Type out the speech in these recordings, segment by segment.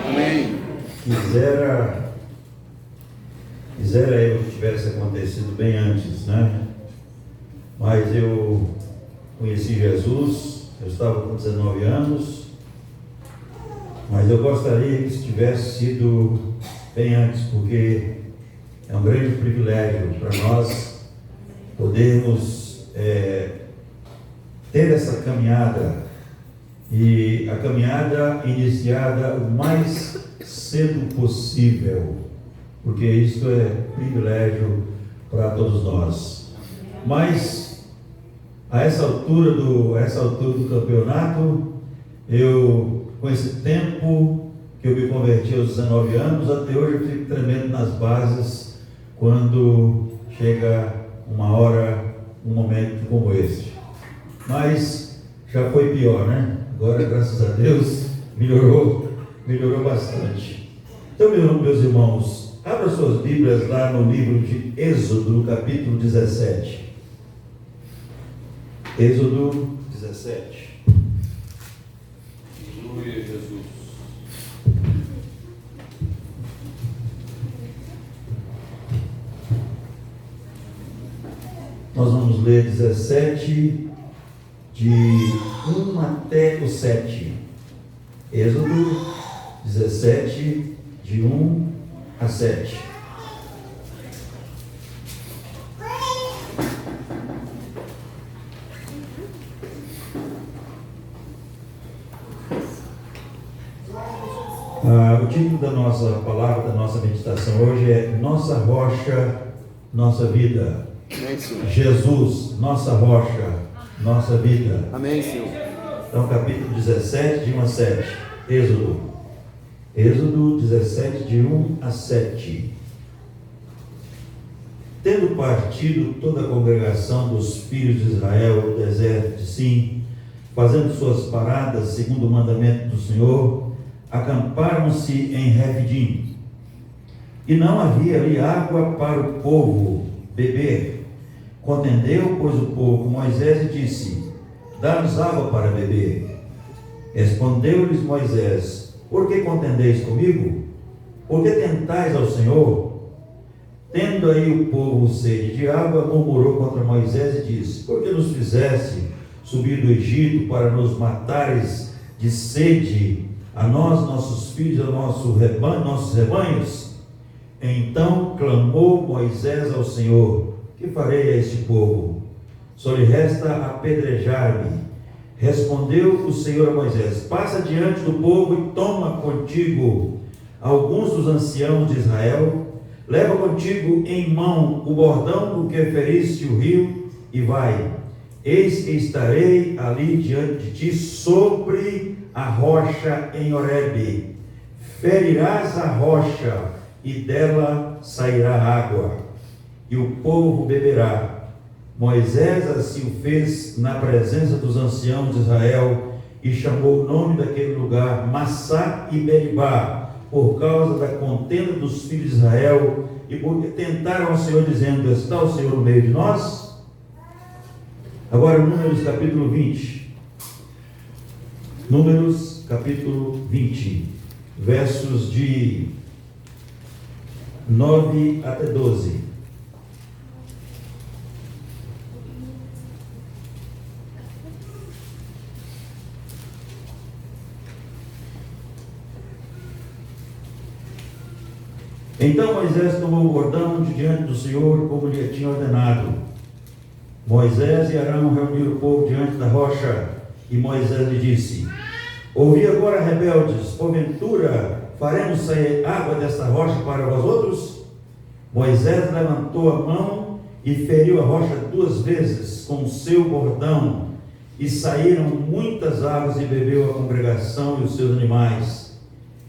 Amém. Quisera eu que tivesse acontecido bem antes, né? Mas eu conheci Jesus, eu estava com 19 anos, mas eu gostaria que isso tivesse sido bem antes, porque é um grande privilégio para nós podermos ter essa caminhada, e a caminhada iniciada o mais cedo possível, porque isso é privilégio para todos nós. Mas a essa altura do campeonato, com esse tempo que eu me converti aos 19 anos, até hoje eu fico tremendo nas bases quando chega uma hora, um momento como esse. Mas já foi pior, né? Agora, graças a Deus, melhorou bastante. Então, meus irmãos, abra suas Bíblias lá no livro de Êxodo, no capítulo 17. Êxodo 17. Aleluia, Jesus. Nós vamos ler 17, de 1 até o 7. Êxodo 17, de 1 a 7. O título da nossa palavra, da nossa meditação hoje é Nossa Rocha, Nossa Vida. Amém, Senhor. Jesus, nossa rocha, nossa vida. Amém, Senhor. Então, capítulo 17, de 1 a 7. Êxodo 17, de 1 a 7. Tendo partido toda a congregação dos filhos de Israel do deserto de Sim, fazendo suas paradas segundo o mandamento do Senhor, acamparam-se em Refidim. E não havia ali água para o povo beber. Contendeu, pois, o povo com Moisés e disse: dá-nos água para beber. Respondeu-lhes Moisés: por que contendeis comigo? Por que tentais ao Senhor? Tendo aí o povo sede de água, murmurou contra Moisés e disse: por que nos fizeste subir do Egito para nos matares de sede, a nós, nossos filhos, a nossos rebanhos? Então clamou Moisés ao Senhor: que farei a este povo? Só lhe resta apedrejar-me. Respondeu o Senhor a Moisés: passa diante do povo e toma contigo alguns dos anciãos de Israel, leva contigo em mão o bordão do que feriste o rio, e vai. Eis que estarei ali diante de ti sobre a rocha em Horebe. Ferirás a rocha e dela sairá água, e o povo beberá. Moisés assim o fez na presença dos anciãos de Israel, e chamou o nome daquele lugar Massá e Meribá, por causa da contenda dos filhos de Israel, e porque tentaram ao Senhor, dizendo: está o Senhor no meio de nós? Agora, Números capítulo 20. Números capítulo 20, versos de 9 até 12. Então Moisés tomou o bordão de diante do Senhor, como lhe tinha ordenado. Moisés e Arão reuniram o povo diante da rocha, e Moisés lhe disse: ouvi agora, rebeldes, porventura faremos sair água desta rocha para vós outros? Moisés levantou a mão e feriu a rocha 2 vezes com o seu bordão, e saíram muitas águas, e bebeu a congregação e os seus animais.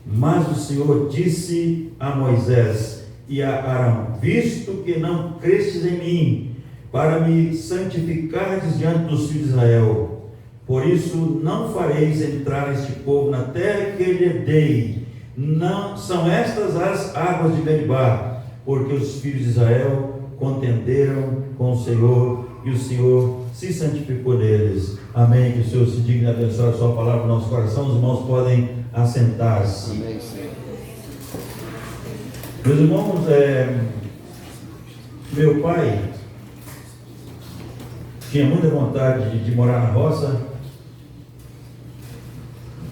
Mas o Senhor disse a Moisés e a Arão: visto que não crestes em mim, para me santificardes diante dos filhos de Israel, por isso não fareis entrar este povo na terra que lhe dei. Não são estas as águas de Meribá, porque os filhos de Israel contenderam com o Senhor, e o Senhor se santificou neles. Amém. Que o Senhor se digne abençoar a sua palavra no nosso coração. Os irmãos podem assentar-se. Amém, Senhor. Meus irmãos, meu pai tinha muita vontade de morar na roça.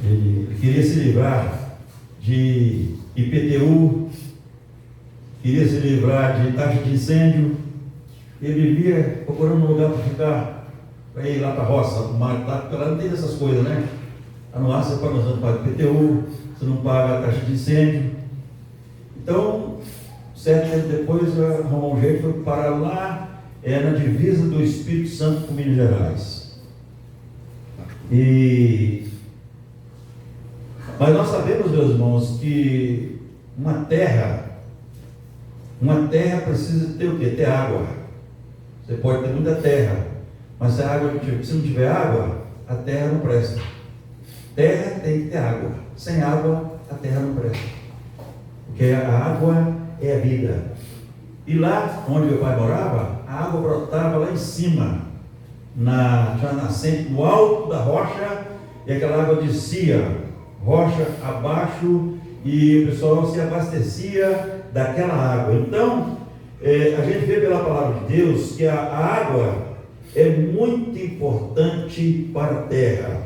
Ele queria se livrar de IPTU, queria se livrar de taxa de incêndio. Ele vivia procurando um lugar para ficar, para ir lá para a roça, porque lá não tem essas coisas, né? Lá no ar você não paga IPTU, você não paga a taxa de incêndio. Então, certo tempo depois, arrumou um jeito, foi parar lá, na divisa do Espírito Santo com Minas Gerais. Mas nós sabemos, meus irmãos, que uma terra precisa ter o quê? Ter água. Você pode ter muita terra, mas se não tiver água, a terra não presta. Terra tem que ter água. Sem água, a terra não presta. Porque a água é a vida. E lá onde meu pai morava, a água brotava lá em cima, já nascente, no alto da rocha, e aquela água descia, rocha abaixo, e o pessoal se abastecia daquela água. Então, a gente vê pela palavra de Deus que a água é muito importante para a terra.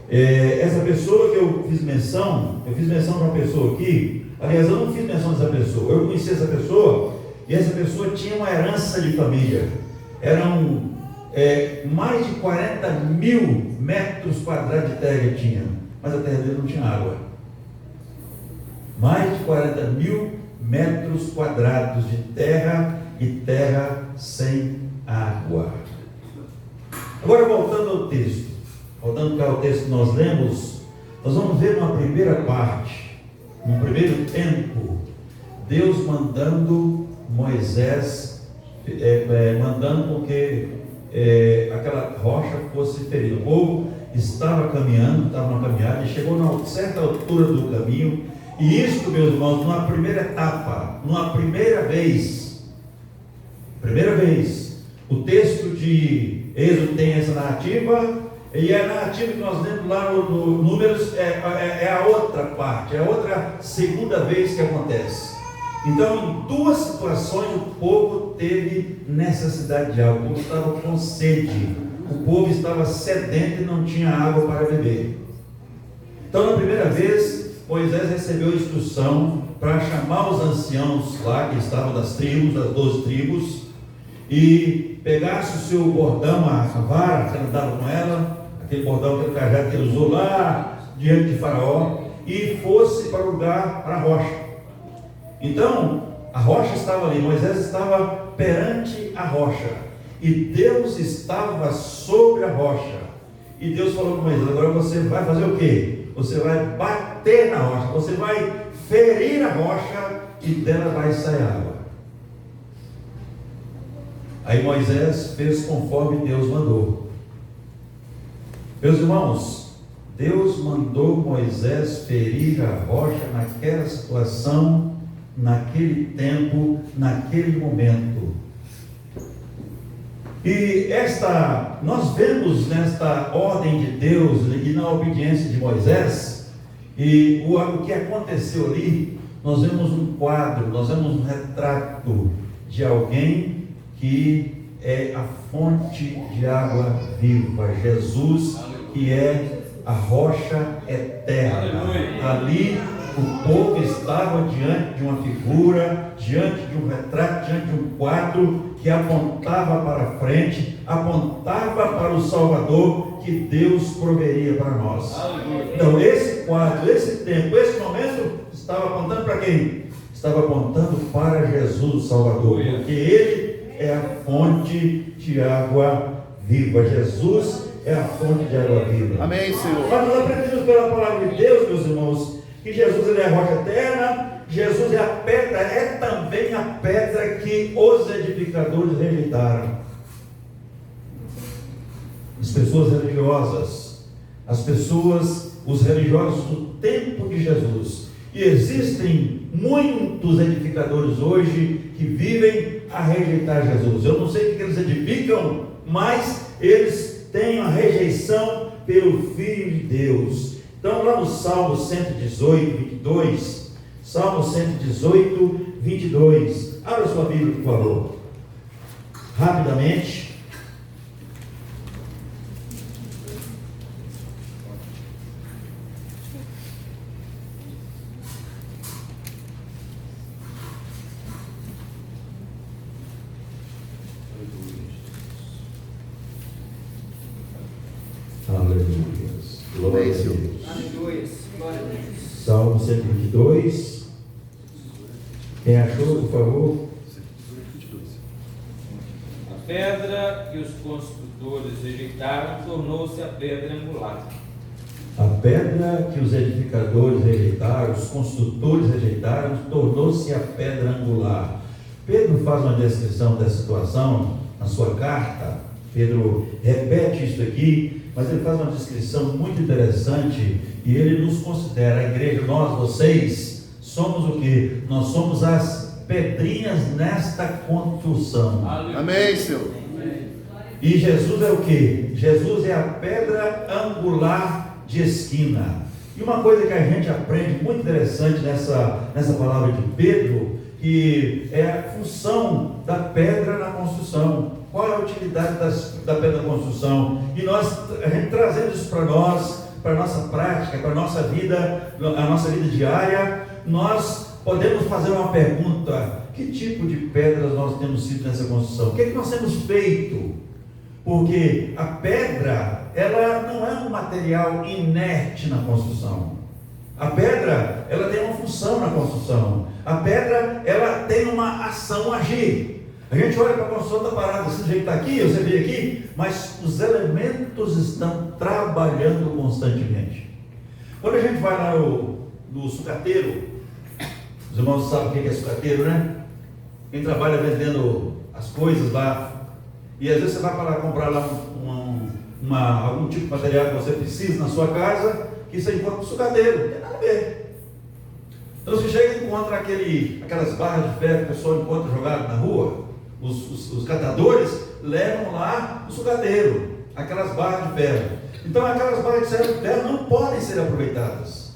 Essa pessoa que eu fiz menção de uma pessoa aqui. Aliás, eu não fiz menção dessa pessoa, eu conheci essa pessoa, e essa pessoa tinha uma herança de família. Eram mais de 40 mil metros quadrados de terra que tinha, mas a terra dele não tinha água. Mais de 40 mil metros quadrados de terra, e terra sem água. Agora, voltando ao texto, voltando para o texto que nós lemos, nós vamos ver uma primeira parte. No primeiro tempo, Deus mandando Moisés, mandando com que aquela rocha fosse ferida. O povo estava caminhando, estava na caminhada, e chegou na certa altura do caminho, e isso, meus irmãos, numa primeira etapa, numa primeira vez, o texto de Êxodo tem essa narrativa. E a narrativa que nós lemos lá no Números é a outra parte, é a outra segunda vez que acontece. Então, em duas situações, o povo teve necessidade de água. O povo estava com sede, o povo estava sedento e não tinha água para beber. Então, na primeira vez, Moisés recebeu a instrução para chamar os anciãos lá, que estavam das 12 tribos, e pegasse o seu bordão, a vara que andava com ela, aquele bordão, aquele cajado que ele usou lá diante de Faraó, e fosse para o lugar, para a rocha. Então, a rocha estava ali, Moisés estava perante a rocha, e Deus estava sobre a rocha. E Deus falou com Moisés: agora você vai fazer o quê? Você vai bater na rocha, você vai ferir a rocha, e dela vai sair água. Aí Moisés fez conforme Deus mandou. Meus irmãos, Deus mandou Moisés ferir a rocha naquela situação, naquele tempo, naquele momento. E nós vemos nesta ordem de Deus e na obediência de Moisés, e o que aconteceu ali, nós vemos um quadro, nós vemos um retrato de alguém que é a fonte de água viva, Jesus, que é a rocha eterna. Ali o povo estava diante de uma figura, diante de um retrato, diante de um quadro que apontava para frente, apontava para o Salvador que Deus proveria para nós. Então esse quadro, esse tempo, esse momento estava apontando para quem? Estava apontando para Jesus, Salvador, porque Ele é a fonte de água viva. Jesus é a fonte de água viva. Amém, Senhor. Mas nós aprendemos pela palavra de Deus, meus irmãos, que Jesus ele é a rocha eterna, Jesus é a pedra, é também a pedra que os edificadores rejeitaram. As pessoas religiosas, os religiosos do tempo de Jesus. E existem muitos edificadores hoje que vivem a rejeitar Jesus. Eu não sei o que eles edificam, mas eles têm a rejeição pelo Filho de Deus. Então, lá no Salmo 118, 22, Salmo 118, 22, abra sua Bíblia, por favor, rapidamente. Aleluia. Glória a Deus. Aleluia. Glória a Deus. Salmo 122. Quem achou, por favor? A pedra que os construtores rejeitaram tornou-se a pedra angular. A pedra que os edificadores rejeitaram, os construtores rejeitaram, tornou-se a pedra angular. Pedro faz uma descrição dessa situação na sua carta. Pedro repete isso aqui, mas ele faz uma descrição muito interessante e ele nos considera, a igreja, nós, vocês, somos o que? Nós somos as pedrinhas nesta construção. Amém, Senhor. E Jesus é o que? Jesus é a pedra angular de esquina. E uma coisa que a gente aprende muito interessante nessa palavra de Pedro, que é a função da pedra na construção. Qual é a utilidade da pedra na construção? E a gente trazendo isso para nós, para a nossa prática, para a nossa vida diária, nós podemos fazer uma pergunta: que tipo de pedras nós temos sido nessa construção? O que é que nós temos feito? Porque a pedra, ela não é um material inerte na construção. A pedra, ela tem uma função na construção. A pedra, ela tem uma ação, agir. A gente olha para a construção da parada, desse jeito está aqui, você vê aqui, mas os elementos estão trabalhando constantemente. Quando a gente vai lá no sucateiro, os irmãos sabem o que é sucateiro, né? Quem trabalha vendendo as coisas lá, e às vezes você vai para lá comprar lá algum tipo de material que você precisa na sua casa, que você encontra no sucateiro, não tem nada a ver. Então você chega e encontra aquelas barras de ferro que o pessoal encontra jogado na rua, os catadores levam lá no sucateiro, aquelas barras de ferro. Então aquelas barras de ferro não podem ser aproveitadas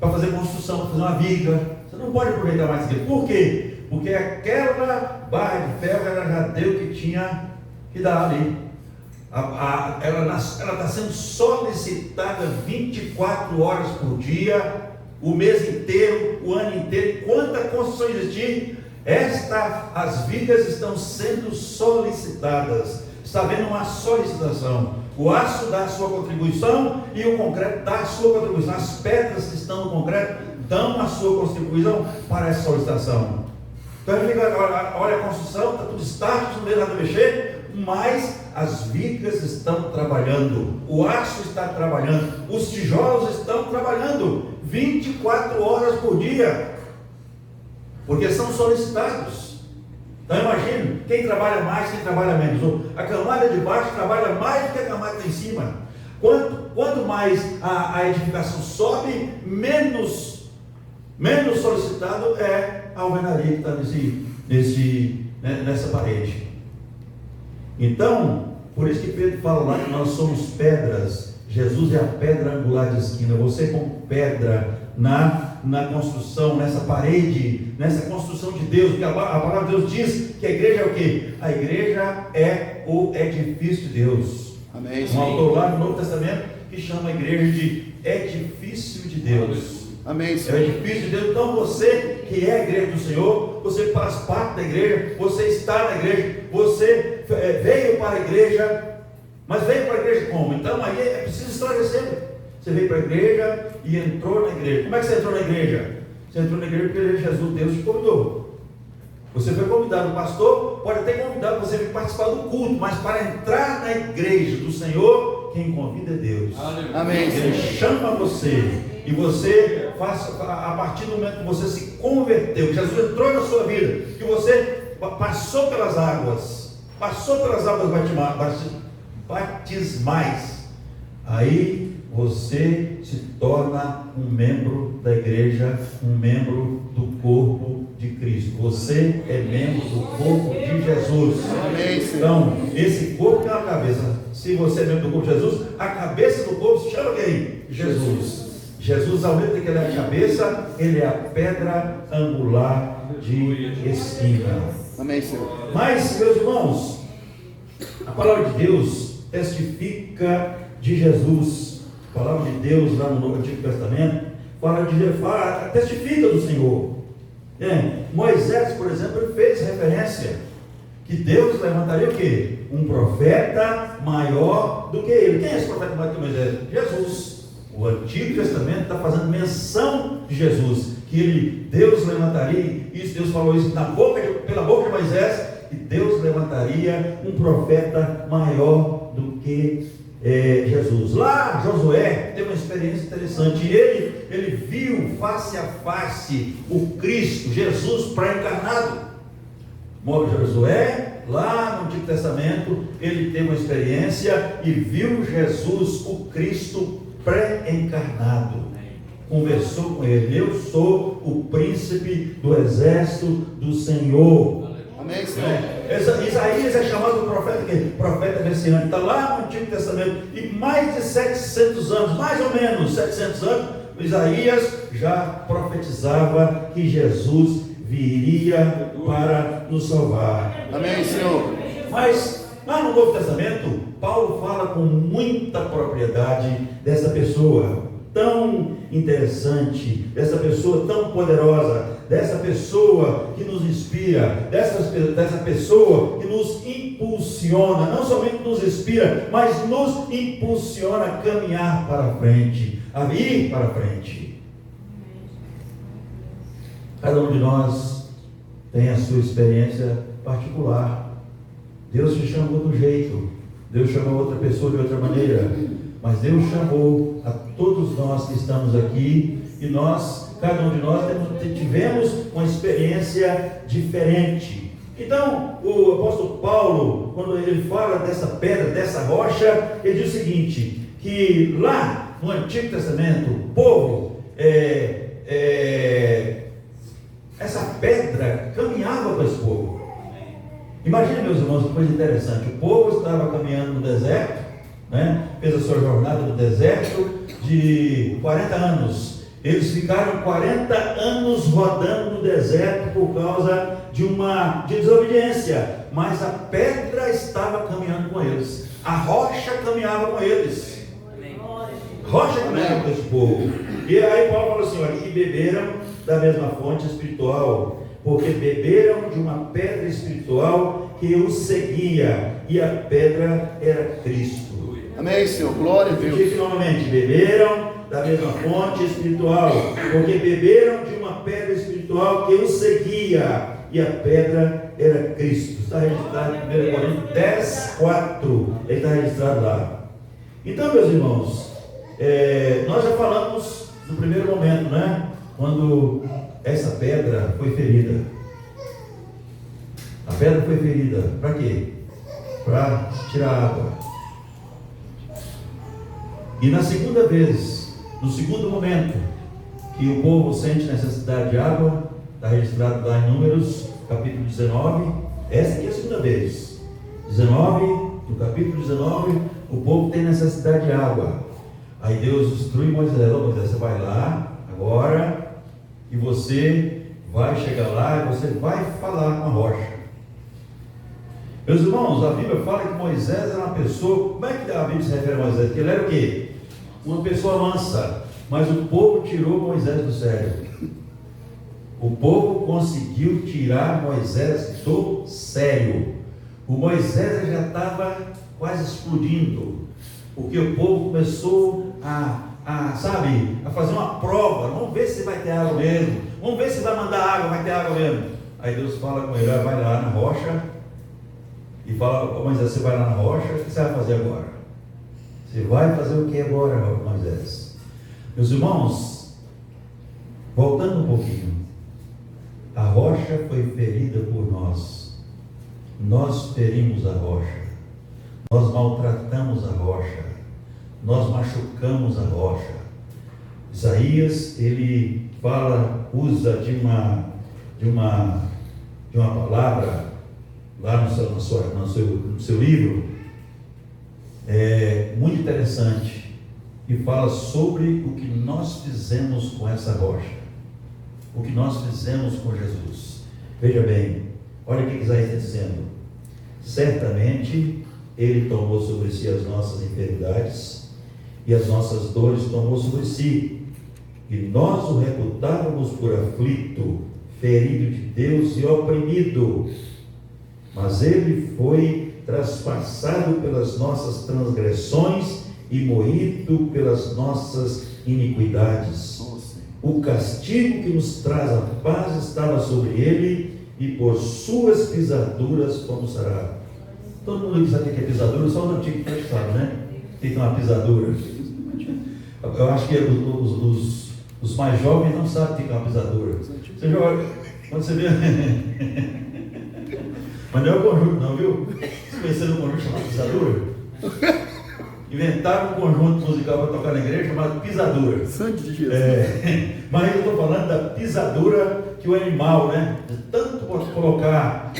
para fazer construção, para fazer uma viga. Você não pode aproveitar mais aquilo. Por quê? Porque aquela barra de ferro, ela já deu o que tinha que dar ali. Ela está sendo solicitada 24 horas por dia, o mês inteiro, o ano inteiro. Enquanto a construção existir, as vigas estão sendo solicitadas. Está havendo uma solicitação. O aço dá a sua contribuição e o concreto dá a sua contribuição. As pedras que estão no concreto dão a sua contribuição para essa solicitação. Então a gente olha a construção, está tudo estático, não tem nada a mexer, mas as vigas estão trabalhando, o aço está trabalhando, os tijolos estão trabalhando 24 horas por dia, porque são solicitados. Então imagine, quem trabalha mais, quem trabalha menos. A camada de baixo trabalha mais do que a camada de em cima. Quanto mais a edificação sobe, menos solicitado é a alvenaria que está nessa parede. Então, por isso que Pedro fala lá que nós somos pedras. Jesus é a pedra angular de esquina. Você como pedra na construção, nessa parede, nessa construção de Deus. Porque a palavra de Deus diz que a igreja é o quê? A igreja é o edifício de Deus. Amém. Um autor lá no Novo Testamento que chama a igreja de edifício de Deus. Amém, É o Senhor. edifício de Deus. Então você que é a igreja do Senhor, você faz parte da igreja, você está na igreja, você veio para a igreja, mas veio para a igreja como? Então aí é preciso esclarecer. Você veio para a igreja e entrou na igreja. Como é que você entrou na igreja? Você entrou na igreja porque Jesus, Deus te convidou. Você foi convidado, o pastor pode ter convidado você para participar do culto, mas para entrar na igreja do Senhor, quem convida é Deus. Amém, Ele Senhor. chama você e você a partir do momento que você se converteu, que Jesus entrou na sua vida, que você passou pelas águas batismais, aí você se torna um membro da igreja, um membro do corpo de Cristo. Você é membro do corpo de Jesus. Amém, Senhor. Então, esse corpo tem uma cabeça. Se você é membro do corpo de Jesus, a cabeça do corpo se chama quem? Jesus. Jesus, ao mesmo tempo que ele é a cabeça, ele é a pedra angular de esquina. Amém, Senhor. Mas, meus irmãos, a palavra de Deus testifica de Jesus. A palavra de Deus lá no Antigo Testamento testifica do Senhor. Moisés, por exemplo, ele fez referência que Deus levantaria o quê? Um profeta maior do que ele. Quem é esse profeta maior do que Moisés? Jesus. O Antigo Testamento está fazendo menção de Jesus, que Deus levantaria, isso Deus falou isso pela boca de Moisés, que Deus levantaria um profeta maior do que Jesus. Lá Josué teve uma experiência interessante. Ele viu face a face o Cristo, Jesus pré-encarnado. Josué, lá no Antigo Testamento, ele teve uma experiência e viu Jesus, o Cristo pré-encarnado. Conversou com ele: eu sou o príncipe do exército do Senhor. Amém, Senhor. Isaías é chamado de profeta, profeta messiânico. Está lá no Antigo Testamento, e mais de 700 anos, mais ou menos 700 anos, Isaías já profetizava que Jesus viria para nos salvar. Amém, Senhor. Mas lá no Novo Testamento, Paulo fala com muita propriedade dessa pessoa tão interessante, dessa pessoa tão poderosa, dessa pessoa que nos inspira, dessa pessoa que nos impulsiona, não somente nos inspira, mas nos impulsiona a caminhar para frente, a ir para frente. Cada um de nós tem a sua experiência particular. Deus te chamou de um jeito, Deus chamou outra pessoa de outra maneira, mas Deus chamou a todos nós que estamos aqui, e nós, cada um de nós, tivemos uma experiência diferente. Então, o apóstolo Paulo, quando ele fala dessa pedra, dessa rocha, ele diz o seguinte, que lá no Antigo Testamento, o povo, essa pedra caminhava para esse povo. Imagine, meus irmãos, uma coisa interessante. O povo estava caminhando no deserto, fez a sua jornada no deserto de 40 anos. Eles ficaram 40 anos rodando no deserto por causa de desobediência, mas a pedra estava caminhando com eles, a rocha caminhava com eles, a rocha caminhava com esse povo. E aí Paulo falou assim: olha, e beberam da mesma fonte espiritual, porque beberam de uma pedra espiritual que os seguia, e a pedra era Cristo. Amém, Senhor. Glória a Deus. Diga novamente: beberam da mesma fonte espiritual, porque beberam de uma pedra espiritual que os seguia, e a pedra era Cristo. Está registrado em 1 Coríntios 10, 4. Ele está registrado lá. Então, meus irmãos, nós já falamos no primeiro momento, quando essa pedra foi ferida. A pedra foi ferida para quê? Para tirar água. E na segunda vez, no segundo momento que o povo sente necessidade de água, está registrado lá em Números, capítulo 19, essa aqui é a segunda vez. 19, no capítulo 19, o povo tem necessidade de água. Aí Deus instrui Moisés: Moisés, você vai lá agora, e você vai chegar lá, e você vai falar com a rocha. Meus irmãos, a Bíblia fala que Moisés era uma pessoa, como é que a Bíblia se refere a Moisés? Que ele era o quê? Uma pessoa mansa, mas o povo tirou Moisés do sério. O povo conseguiu tirar Moisés do sério. O Moisés já estava quase explodindo, porque o povo começou a fazer uma prova. Vamos ver se vai ter água mesmo, vamos ver se vai mandar água, vai ter água mesmo. Aí Deus fala com ele: vai lá na rocha, e fala: Moisés, você vai lá na rocha, o que você vai fazer agora? Você vai fazer o que agora, Moisés? Meus irmãos, voltando um pouquinho, a rocha foi ferida por nós. Nós ferimos a rocha, nós maltratamos a rocha, nós machucamos a rocha. Isaías, ele usa de uma palavra lá no seu livro, muito interessante. que fala sobre o que nós fizemos com essa rocha, o que nós fizemos com Jesus. Veja bem, olha o que Isaías está dizendo: certamente Ele tomou sobre si as nossas enfermidades e as nossas dores tomou sobre si, e nós o reputávamos por aflito, ferido de Deus e oprimido, mas Ele foi traspassado pelas nossas transgressões e moído pelas nossas iniquidades. O castigo que nos traz a paz estava sobre Ele, e por suas pisaduras fomos sarados. Todo mundo sabe o que é pisadura, só o antigo que sabe, né? O que é uma pisadura? Eu acho que os mais jovens não sabem o que é uma pisadura. Você joga, quando você vê. Mas não é o conjunto, não, viu? Vocês conheceram um conjunto chamado pisadura? Inventaram um conjunto musical para tocar na igreja chamado pisadura. Sangue de Jesus. Mas eu estou falando da pisadura que o animal, né? Tanto por colocar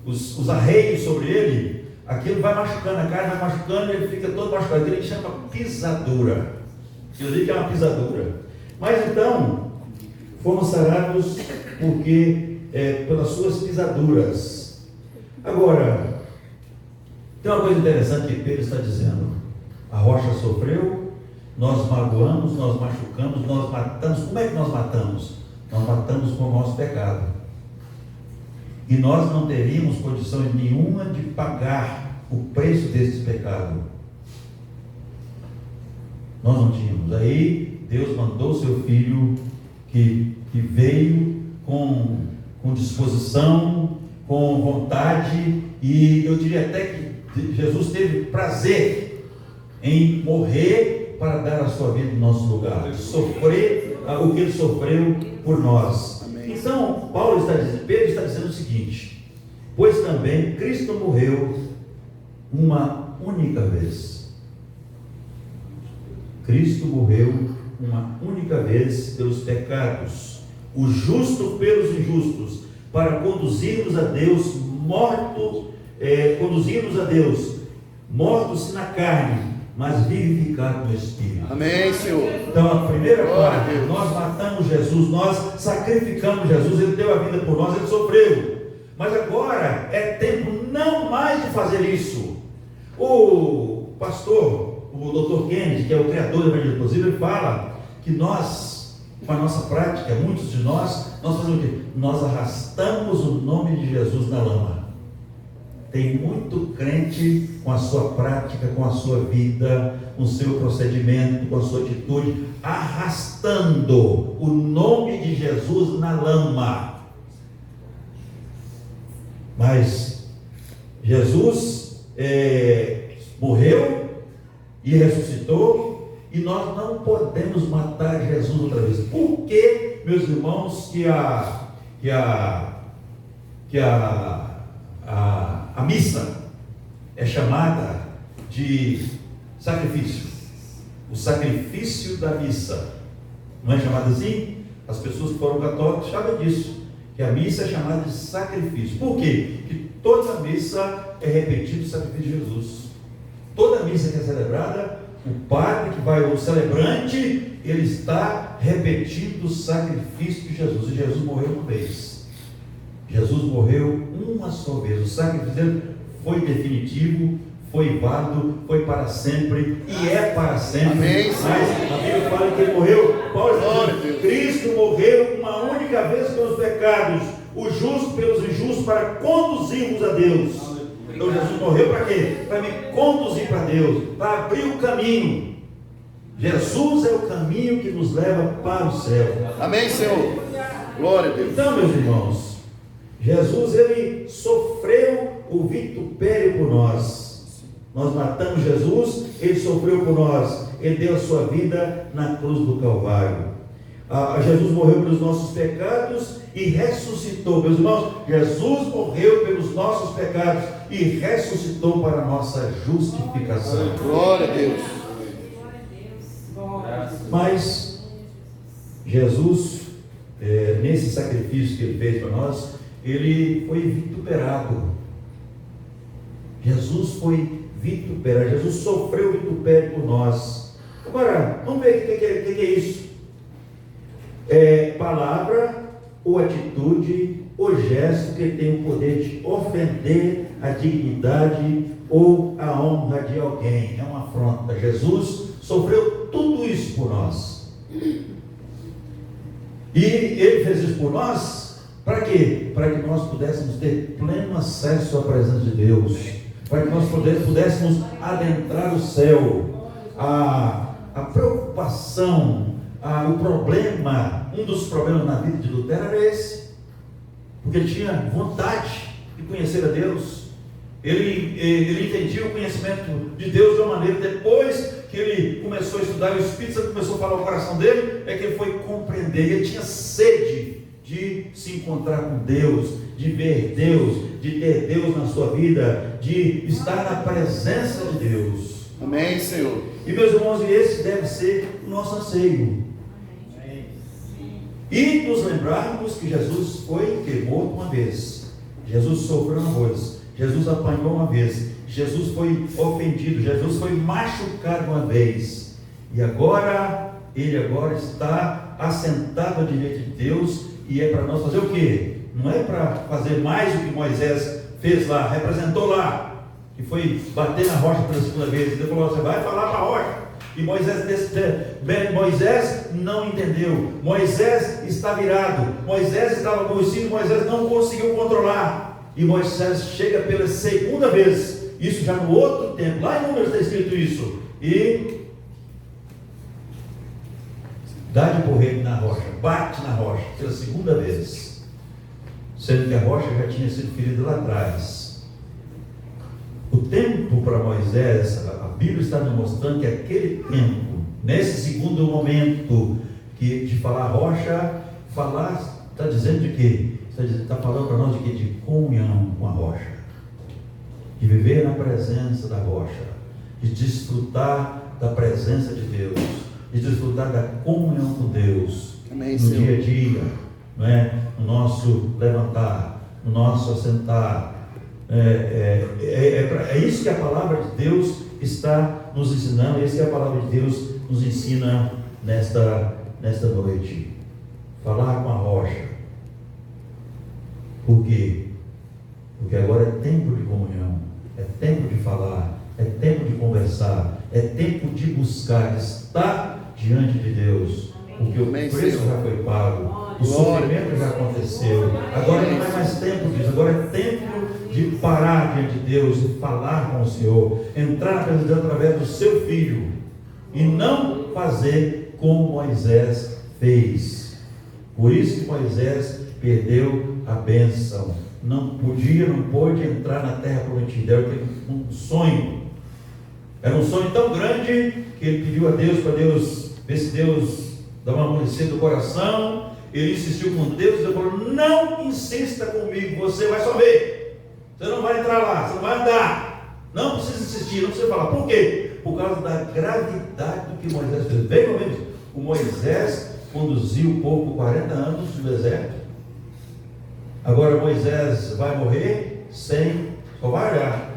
os arreios sobre ele, aquilo vai machucando a carne, vai machucando, ele fica todo machucado. Aquilo que chama pisadura. Eu digo que é uma pisadura. Mas então, fomos sarados porque pelas suas pisaduras. Agora, tem uma coisa interessante que Pedro está dizendo: a rocha sofreu, nós magoamos, nós machucamos, nós matamos. Como é que nós matamos? Nós matamos com o nosso pecado. E nós não teríamos condição nenhuma de pagar o preço desse pecado. Nós não tínhamos. Aí Deus mandou seu Filho, que veio com disposição, com vontade, e eu diria até que Jesus teve prazer em morrer para dar a sua vida no nosso lugar, sofrer o que Ele sofreu por nós. Amém. Então, Pedro está dizendo o seguinte: pois também Cristo morreu uma única vez. Cristo morreu uma única vez pelos pecados, o justo pelos injustos, para conduzir-nos a Deus mortos na carne, mas vivificados no Espírito. Amém, Senhor. Então a primeira parte, nós matamos Jesus, nós sacrificamos Jesus, Ele deu a vida por nós, Ele sofreu. Mas agora é tempo não mais de fazer isso. O pastor, o Dr. Kennedy, que é o criador do evangelho inclusive, ele fala que nós, com a nossa prática, muitos de nós fazemos o quê? Nós arrastamos o nome de Jesus na lama. Tem muito crente com a sua prática, com a sua vida, com o seu procedimento, com a sua atitude, arrastando o nome de Jesus na lama. Mas Jesus morreu e ressuscitou, e nós não podemos matar Jesus outra vez. Por que, meus irmãos, que a missa é chamada de sacrifício? O sacrifício da missa não é chamado assim? As pessoas que foram católicas sabem disso, que a missa é chamada de sacrifício. Por quê? Porque toda missa é repetido o sacrifício de Jesus. Toda missa que é celebrada, o padre que vai, o celebrante, ele está repetindo o sacrifício de Jesus. E Jesus morreu uma vez. Jesus morreu uma só vez. O sacrifício dele foi definitivo, foi válido, foi para sempre e é para sempre. Amém. Mas a Bíblia fala que ele morreu. Cristo morreu uma única vez pelos pecados, o justo pelos injustos, para conduzirmos a Deus. Então Jesus morreu para quê? Para me conduzir para Deus, para abrir o caminho. Jesus é o caminho que nos leva para o céu. Amém, Senhor. Glória a Deus. Então, meus irmãos, Jesus, ele sofreu o vitupério por nós. Nós matamos Jesus, ele sofreu por nós. Ele deu a sua vida na cruz do Calvário. Jesus morreu pelos nossos pecados e ressuscitou. Meus irmãos, Jesus morreu pelos nossos pecados e ressuscitou para a nossa justificação. Glória a Deus. Mas Jesus, nesse sacrifício que ele fez para nós, ele foi vituperado. Jesus foi vituperado. Jesus sofreu vitupério por nós. Agora, vamos ver o que é isso. É palavra ou atitude ou gesto que tem o poder de ofender a dignidade ou a honra de alguém. É uma afronta. Jesus sofreu tudo isso por nós. E Ele fez isso por nós, para quê? Para que nós pudéssemos ter pleno acesso à presença de Deus, para que nós pudéssemos adentrar o céu. A preocupação, o problema, um dos problemas na vida de Lutero era esse, porque ele tinha vontade de conhecer a Deus. Ele entendia o conhecimento de Deus de uma maneira, depois que ele começou a estudar, o Espírito Santo começou a falar ao coração dele, é que ele foi compreender. Ele tinha sede de se encontrar com Deus, de ver Deus, de ter Deus na sua vida, de estar na presença de Deus. Amém, Senhor. E meus irmãos, esse deve ser o nosso anseio. E nos lembrarmos que Jesus foi morto uma vez, Jesus sofreu uma vez, Jesus apanhou uma vez, Jesus foi ofendido, Jesus foi machucado uma vez, e agora, Ele agora está assentado à direita de Deus, e é para nós fazer o quê? Não é para fazer mais do que Moisés fez lá, representou lá, que foi bater na rocha pela segunda vez, e Deus falou: você vai falar para a rocha. E Moisés não entendeu, Moisés está virado, Moisés estava aborrecido, Moisés não conseguiu controlar, e Moisés chega pela segunda vez, isso já no outro tempo, lá em Números está escrito isso, e dá de porrete na rocha, bate na rocha pela segunda vez, sendo que a rocha já tinha sido ferida lá atrás. O tempo para Moisés, a Bíblia está nos mostrando que aquele tempo, nesse segundo momento de falar rocha, está dizendo de quê? Está falando para nós de quê? De comunhão com a rocha, de viver na presença da rocha, de desfrutar da presença de Deus, de desfrutar da comunhão com Deus. Amém, no Senhor. dia a dia, não é? No nosso levantar, no nosso assentar. É isso que a palavra de Deus está nos ensinando, é isso que a palavra de Deus nos ensina nesta noite. Falar com a rocha. Por quê? Porque agora é tempo de comunhão, é tempo de falar, é tempo de conversar, é tempo de buscar, de estar diante de Deus, porque o preço já foi pago, o sofrimento já aconteceu. Agora não é mais tempo disso, agora é tempo de parar diante de Deus e falar com o Senhor, entrar na presença de Deus através do seu Filho, e não fazer como Moisés fez. Por isso que Moisés perdeu a bênção, não pôde entrar na terra prometida. Era um sonho, era um sonho tão grande que ele pediu a Deus, para Deus ver se Deus dá uma amolecida do coração. Ele insistiu com Deus, Deus falou: não insista comigo, você vai só ver. Você não vai entrar lá, você não vai andar. Não precisa insistir, não precisa falar. Por quê? Por causa da gravidade do que Moisés fez. Bem, meu amigo, o Moisés conduziu o povo por 40 anos no deserto. Agora Moisés vai morrer só vai olhar.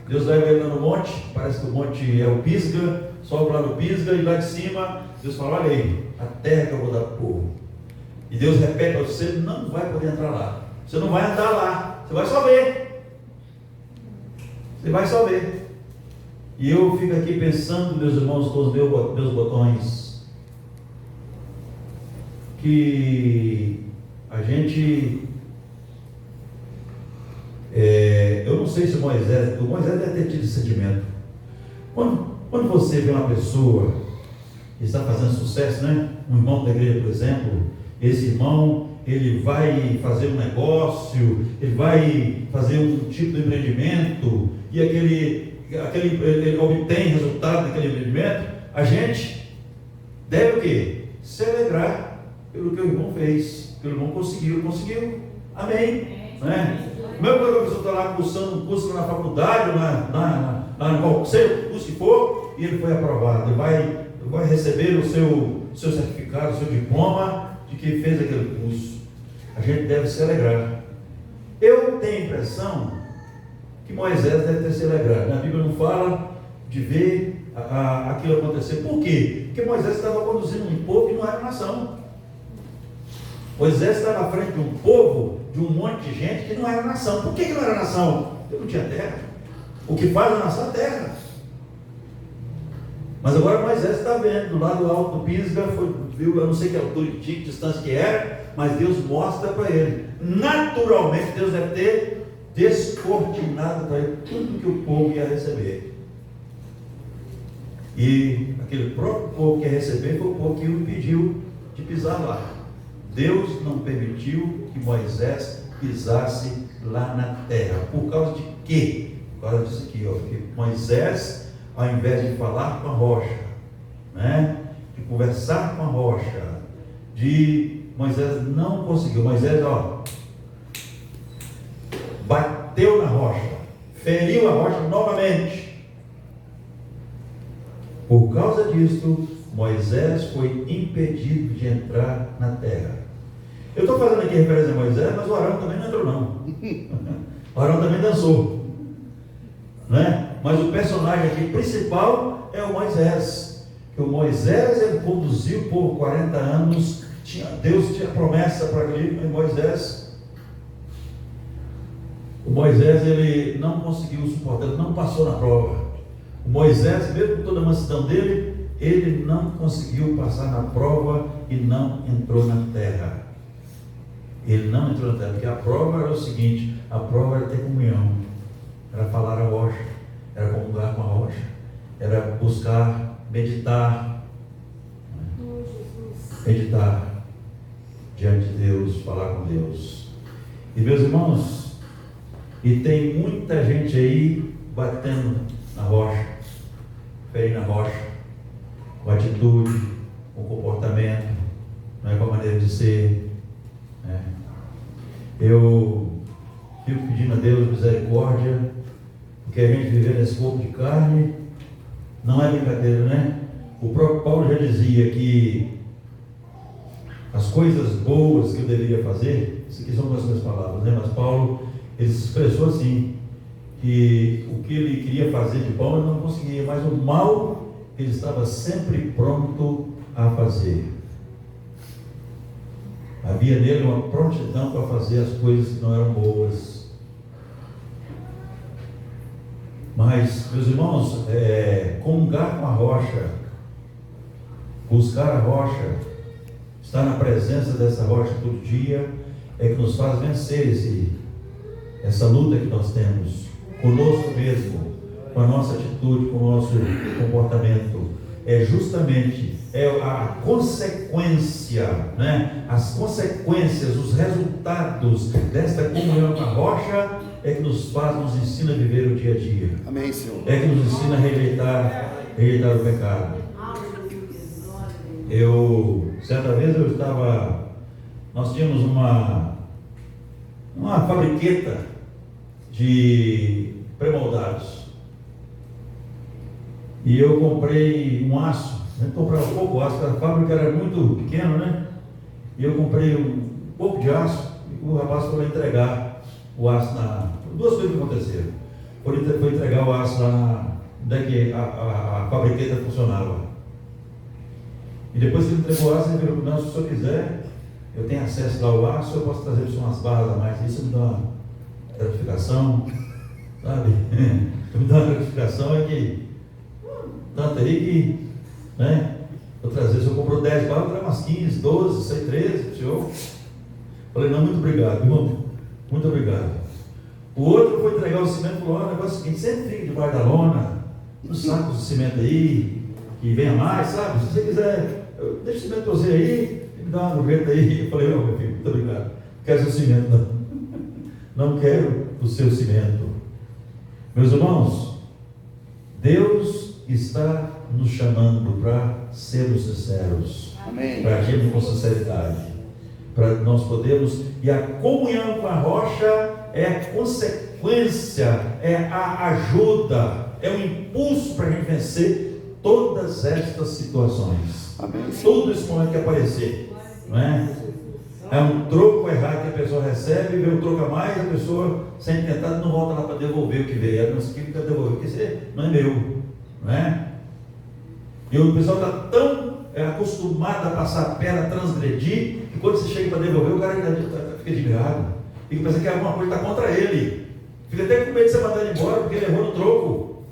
Deus leva ele lá no monte, parece que o monte é o Pisga, sobe lá no Pisga, e lá de cima Deus fala: olha aí, a terra que eu vou dar para o povo. E Deus repete para você: não vai poder entrar lá, você não vai andar lá, você vai só ver. Você vai só ver. E eu fico aqui pensando, meus irmãos, com os meus botões, que a gente, eu não sei se o Moisés deve ter tido esse sentimento. Quando você vê uma pessoa que está fazendo sucesso, né? Um irmão da igreja, por exemplo, esse irmão, ele vai fazer um negócio, ele vai fazer um tipo de empreendimento, e ele obtém resultado daquele empreendimento, a gente deve o quê? Se alegrar pelo que o irmão fez, pelo irmão conseguiu. Amém? Né? Mesmo quando a pessoa está lá cursando um curso na faculdade, na qualquer curso que for, e ele foi aprovado, ele vai receber o seu certificado, o seu diploma de que fez aquele curso. A gente deve se alegrar. Eu tenho a impressão que Moisés deve ter se alegrado. A Bíblia não fala de ver aquilo acontecer. Por quê? Porque Moisés estava conduzindo um povo que não era nação. Moisés estava à frente de um povo, de um monte de gente que não era nação. Por que não era nação? Porque não tinha terra. O que faz a nação é a terra. Mas agora Moisés está vendo, do lado alto do Pisga, viu, eu não sei que altura, que distância que era, mas Deus mostra para ele. Naturalmente, Deus deve ter descortinado para ele tudo que o povo ia receber. E aquele próprio povo que ia receber foi o povo que o impediu de pisar lá. Deus não permitiu que Moisés pisasse lá na terra. Por causa de quê? Por causa disso aqui, ó, que Moisés, ao invés de falar com a rocha, né, de conversar com a rocha, Moisés não conseguiu. Moisés, ó, bateu na rocha, feriu a rocha novamente. Por causa disso, Moisés foi impedido de entrar na terra. Eu estou fazendo aqui referência a Moisés, mas o Arão também não entrou, não. O Arão também dançou, né? Mas o personagem aqui principal é o Moisés. Que o Moisés, ele conduziu por 40 anos. Deus tinha promessa para ele, mas Moisés, ele não conseguiu suportar, ele não passou na prova. O Moisés, mesmo com toda a mansidão dele, ele não conseguiu passar na prova e não entrou na terra. Ele não entrou na terra, porque a prova era o seguinte: a prova era ter comunhão, era falar a rocha, era comungar com a rocha, era buscar, meditar diante de Deus, falar com Deus. E meus irmãos, e tem muita gente aí batendo na rocha, ferindo a rocha, com atitude, com comportamento, não é, com a maneira de ser, né? Eu fico pedindo a Deus misericórdia, porque a gente viver nesse corpo de carne não é brincadeira, né? O próprio Paulo já dizia que as coisas boas que eu deveria fazer, isso aqui são as minhas palavras, né? Mas Paulo, ele se expressou assim, que o que ele queria fazer de bom ele não conseguia, mas o mal ele estava sempre pronto a fazer. Havia nele uma prontidão para fazer as coisas que não eram boas. Mas, meus irmãos, comungar com a rocha, buscar a rocha, estar na presença dessa rocha todo dia, é que nos faz vencer essa luta que nós temos conosco mesmo, com a nossa atitude, com o nosso comportamento. É justamente a consequência, né? As consequências, os resultados desta comunhão com a rocha é que nos ensina a viver o dia a dia. Amém, Senhor. É que nos ensina a rejeitar o pecado. Certa vez nós tínhamos uma fabriqueta de pré-moldados. E eu comprei um aço. A gente comprava pouco aço, porque a fábrica era muito pequena, né? E eu comprei um pouco de aço e o rapaz foi entregar o aço duas coisas que aconteceram. Foi entregar o aço lá onde é que a fabriqueta funcionava. E depois que ele entregou o aço, ele virou: não, se o senhor quiser, eu tenho acesso lá ao aço, eu posso trazer para o senhor umas barras a mais. Isso me dá uma gratificação, sabe? Me dá uma gratificação, é que tanto aí que, né? Outra vez, o senhor comprou 10 barras, eu trago umas 15, 12, sei 13, senhor. Falei: não, muito obrigado, irmão, muito obrigado. O outro foi entregar o cimento e falou: o negócio é o seguinte, sempre fica debaixo da lona, uns sacos de cimento aí, que venha mais, sabe? Se você quiser, deixa o cimento você aí, me dá uma gaveta aí. Eu falei: não, meu filho, muito obrigado, não quero seu cimento, não. Não quero o seu cimento. Meus irmãos, Deus está nos chamando para sermos sinceros, para agirmos com sinceridade, para nós podermos, e a comunhão com a rocha é a consequência, é a ajuda, é o impulso para a gente vencer todas estas situações. Amém. Todo esse momento que aparecer, não é? É um troco errado que a pessoa recebe, vê um troco a mais, a pessoa, sem tentar, não volta lá para devolver o que veio. Ela não se quer devolver, porque isso não é meu, não é? E o pessoal está tão acostumado a passar a perna, a transgredir, e quando você chega para devolver, o cara ainda fica desligado. Fica pensando que alguma coisa está contra ele. Fica até com medo de você mandar ele embora, porque ele errou no troco.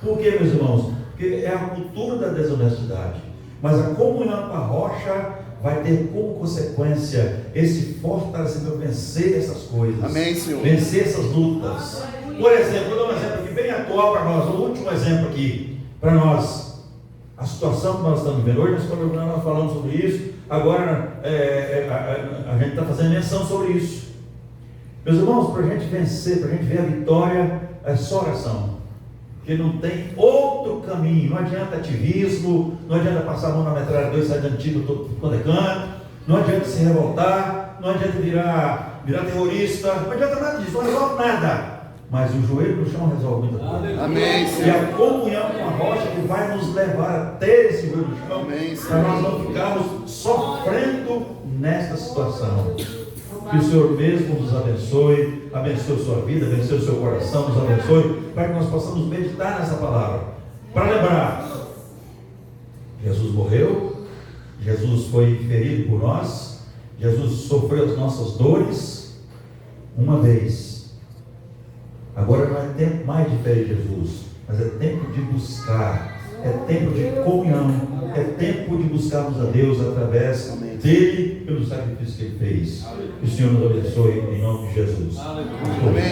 Por quê, meus irmãos? Porque é a cultura da desonestidade. Mas a comunhão com a rocha vai ter como consequência esse fortalecimento, vencer essas coisas. Amém, Senhor. Vencer essas lutas. Por exemplo, vou dar um exemplo aqui bem atual para nós, o último exemplo aqui para nós. A situação que nós estamos vivendo hoje, nós falamos sobre isso, agora a gente está fazendo menção sobre isso. Meus irmãos, para a gente vencer, para a gente ver a vitória, é só oração. Porque não tem outro caminho. Não adianta ativismo, não adianta passar a mão na metralhadora e sair dando tiro quando é canto, não adianta se revoltar, não adianta virar terrorista, não adianta nada disso, não resolve nada. Mas o joelho no chão resolve muita coisa. Amém, E Senhor. a comunhão com a rocha que vai nos levar a ter esse joelho no chão, Amém, para nós não ficarmos sofrendo nesta situação. Que o Senhor mesmo nos abençoe, abençoe sua vida, abençoe o seu coração, nos abençoe, para que nós possamos meditar nessa palavra. Para lembrar, Jesus morreu, Jesus foi ferido por nós, Jesus sofreu as nossas dores uma vez. Agora não é tempo mais de ferir Jesus, mas é tempo de buscar, é tempo de comunhão, é tempo de buscarmos a Deus através dele, pelo sacrifício que ele fez. Que o Senhor nos abençoe em nome de Jesus. Aleluia. Amém.